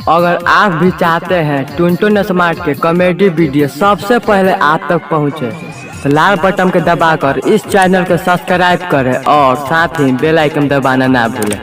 अगर आप भी चाहते हैं टुनटुन स्मार्ट के कॉमेडी वीडियो सबसे पहले आप तक पहुंचे, तो लाल बटन के दबाकर इस चैनल को सब्सक्राइब करें और साथ ही बेल आइकन दबाना ना भूलें।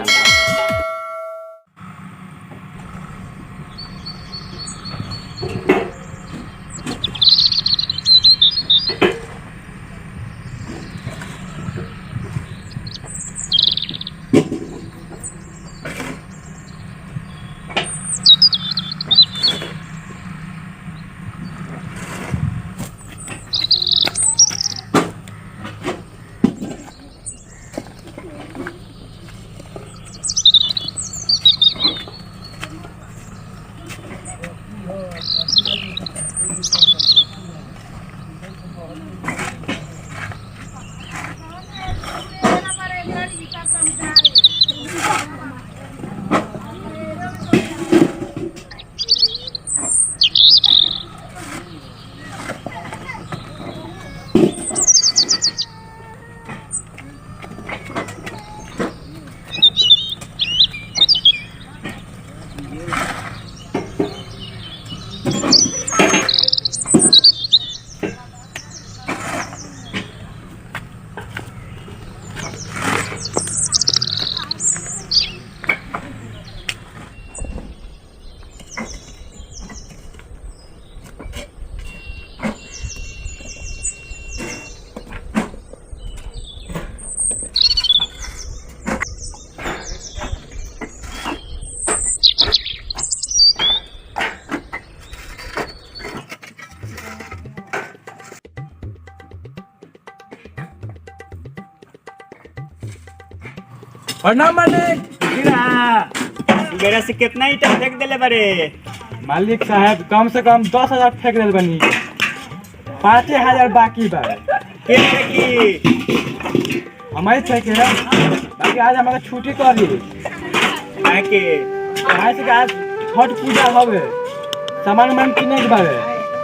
प्रणाम मालिक। मेरा से कितना ईटा फेंक दिले बारे? मालिक साहब कम से कम 10,000 फेंक दिल बनी, 5,000 बाकी बा। के फेंकी? हमारी फेंके बाकी आज हमारा छुट्टी कर दी आके से आज छठ पूजा हवे, सामान उमान किने के बारे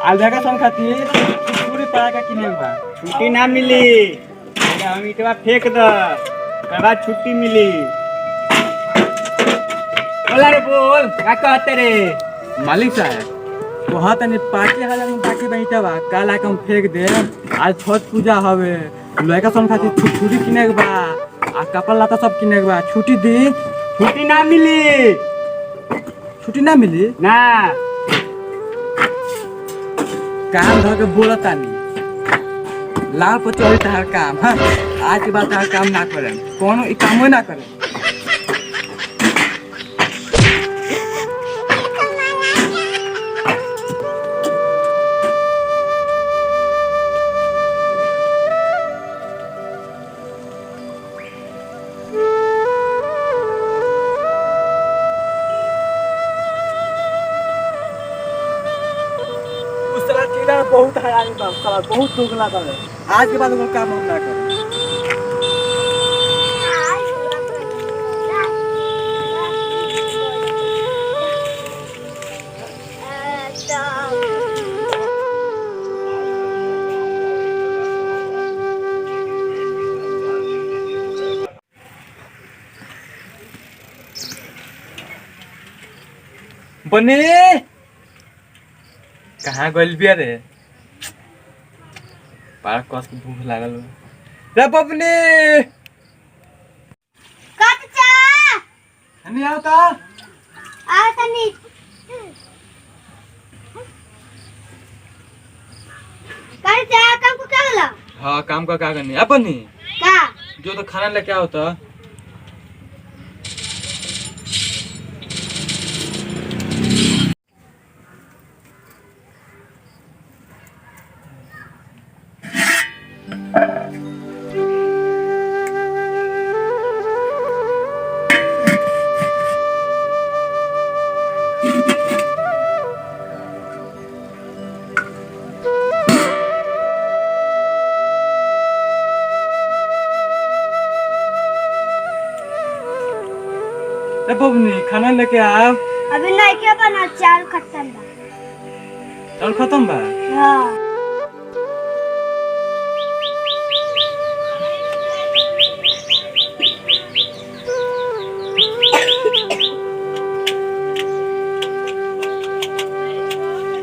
आज जगह सन खातिर पूरी पड़ा के किने के बा। छुट्टी ना मिली, हम ईटवा फेंक द, ओकर बाद छुट्टी मिली। बोला रे बोल, का कहते रे? मालिक साहब वहाँ तनी 5,000 में बाकी बैठा बा, कल आके हम फेंक दे। आज छठ पूजा हवे, लड़का सन खातिर छुट्टी किने के बा आ कपड़ा लता सब किने के बा। छुट्टी दी। छुट्टी ना मिली। छुट्टी ना मिली ना काम धर के बोला तानी लाल पर चोरी तार काम। हाँ आज के बाद तार काम ना करें, कोनो ई कामो ना करें। बहुत हैरानी बा, साला बहुत दुख लगा है। आज के बाद वो काम हम ना करें। बनी कहाँ गइल बिया रे? पार कस के भूख लागल रे बबनी। कच्चा हनी आवता तनी कच्चा काम को क्या होला? हाँ काम का क्या करनी अपनी का जो तो खाना लेके आओ तो। बबनी खाना लेके आओ। अभी नहीं क्या बना, चाल खत्म बा। चाल खत्म बा? हाँ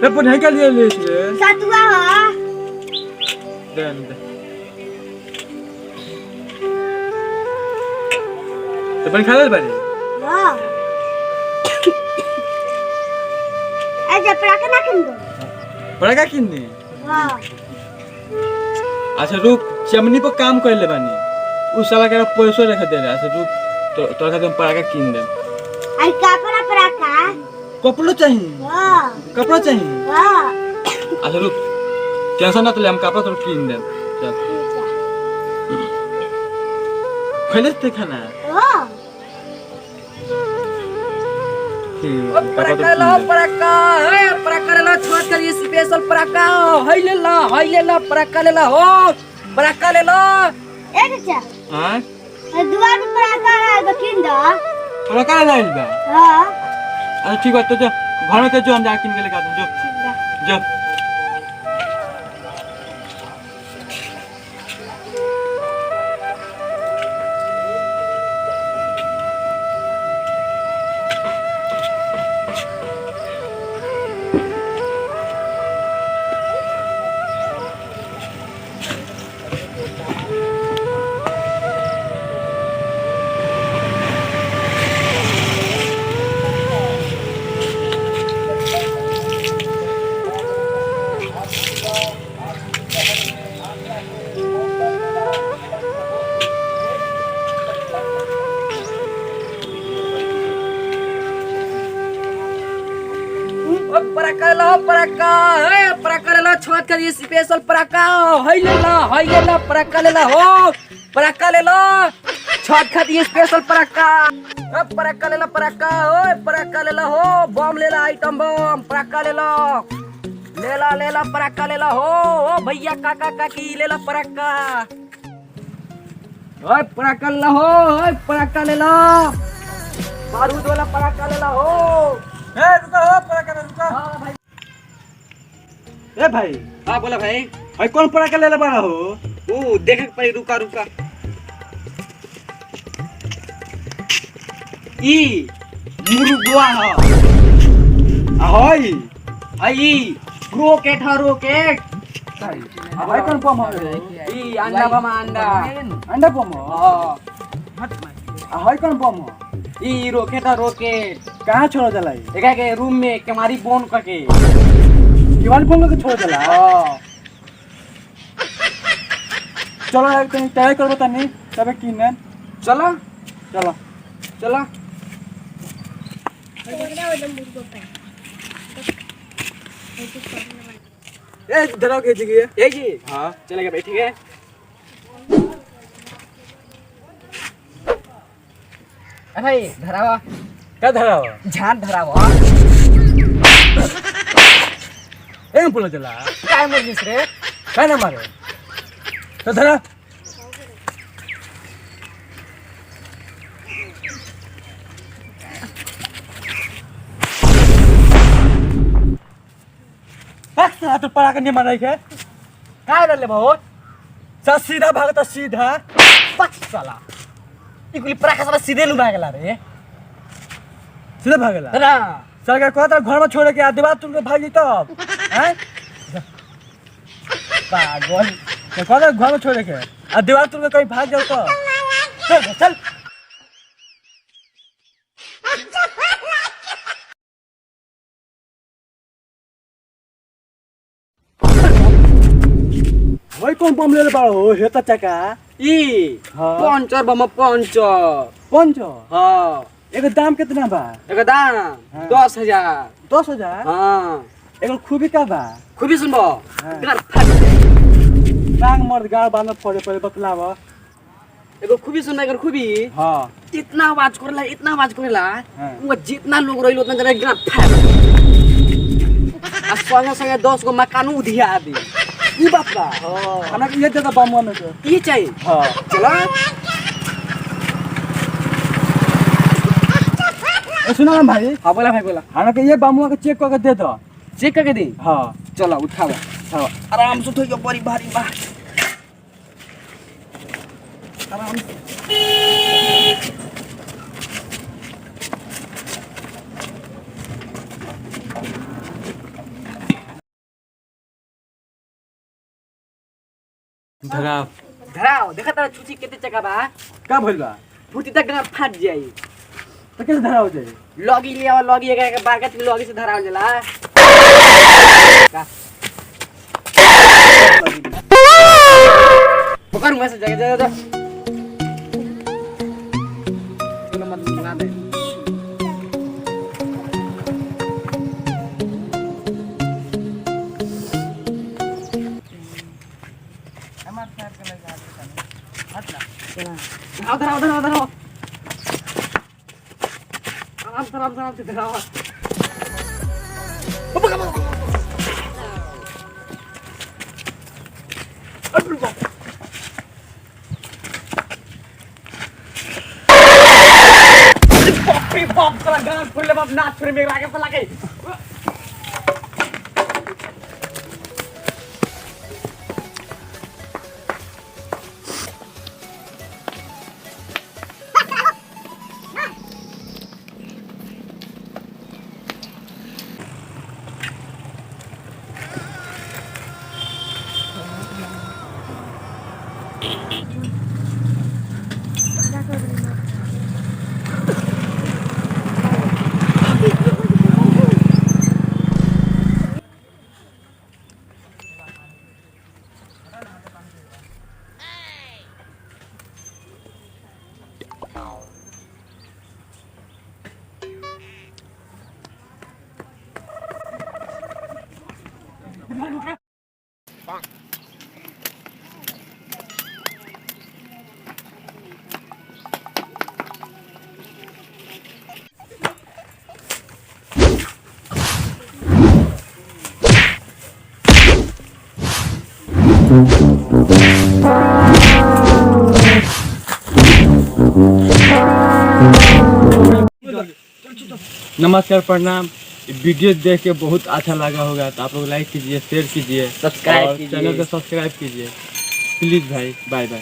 रे पुणे के लिए ले रे सतुआ हो दे तो बन खा ले बारी हाँ ऐसे पराठा ना किन दो बड़ा का किन्नी हाँ अच्छा रुक चमनी पर काम कर ले बानी उस साला के पैसो रख दे रहा अच्छा रुक तो तोरा का तुम पराठा किन दे आई कपड़ा पराठा कपड़ा चाहिए हाँ कपड़ा चाहिए हाँ अच्छा रुक टेंशन ना ले हम कपड़ा तो किन दे चल खैले ते खाना हाँ पराका हे पराका लेला छोड़ कर ये स्पेशल पराका हई लेला पराका लेला हो पराका लेला एक चा हां दुआ पे पराठा है तो किन दो तोरा का लाइल बा हाँ अच्छा ठीक बात तो जो घर में जो हम जा किन के लेके आते जो जो पराका हे पराका लेला छोड़ कर ये स्पेशल पराका हई लेला पराका लेला हो पराका लेला छोड़ कर ये स्पेशल पराका पराका लेला पराका ओए पराका लेला हो बम लेला आइटम बम पराका लेला लेला पराका लेला हो ओ भैया काका काकी लेला पराका ओए पराका लेला हो ओए पराका लेला बारूद वाला पराका लेला हो ए रुको हो पराठा रुको हां भाई ए भाई हाँ बोला भाई भाई कौन पराठा ले ले बारा हो वो देख पड़ी रुका ई मुर्गवा ह ahoy आई रोकेट ह रोकेट भाई कौन पम हो ई अंडा बम अंडा अंडा पम हो हां ahoy कौन पम हो ई रोकेट ह रोकेट कहां छोड़ दलाई देखा के रूम में केमारी बोन करके दीवार पम के छोड़ दला हां चलो एक कहीं तय करबो तनी तबे किने चलो चलो चलो ए धराओ के जगह ए जी हां चलेगा भाई ठीक है भाई धरावा क्या धराओ झान धरावा ए बोला चला काय मर्जीस रे काय ना मारे तो धरा साला तो पड़ा के नहीं मारा है काय रले बहुत सा सीधा भागता सीधा पच साला इकुली पराका साला सीधे लुमा गेला रे सीधा भागला ना सरकार कहता घर में छोड़ के आ दीवार तुम भागी तब हैं पागल तो कहता घर में छोड़ के आ दीवार तुम कहीं भाग जाओ तो चल चल भाई कौन बम ले बाड़ो हो हेता चका ई हाँ। पंचर बम पंचर पंच हाँ एगो दाम कितना बा एगो दाम हाँ। 10,000 10,000 हाँ एगो खूबी का बा खूबी सुनबो हाँ। गार फाट टांग मर्द गाड़ बांध पड़े पड़े बतलाव एगो खूबी सुनबा एगो खूबी हाँ इतना आवाज करेला हाँ। वो जितना लोग रहिल उतना जरा गार फाट आ संगे संगे 10 गो मकान उधिया दे ई बात बा हमरा के ये दे बम में के ई चाहिए हाँ चलो ए सुना ना भाई हाँ बोला भाई बोला हमरा के ये बमुआ के चेक करके दे दो चेक करके दी हाँ चलो उठाओ हाँ आराम से उठो बड़ी भारी बा आराम से धराव धराओ देखा तारा छुची केते चका बा का भइल बा फुटी तक गांठ फाट जाई तो कैसे धराव जाए लॉगी लिया लॉगी एक बार का लॉगी से धराओ जला का पकड़ मुंह से जगह जगह तू मत ना दे धराओ आराम से धराओ बाप साला गाना खोल ले बाप नाच छोड़ मेरे आगे साला के नमस्कार प्रणाम वीडियो देख के बहुत अच्छा लगा होगा तो आप लोग लाइक कीजिए शेयर कीजिए सब्सक्राइब और कीजिए। चैनल को सब्सक्राइब कीजिए प्लीज भाई बाय बाय।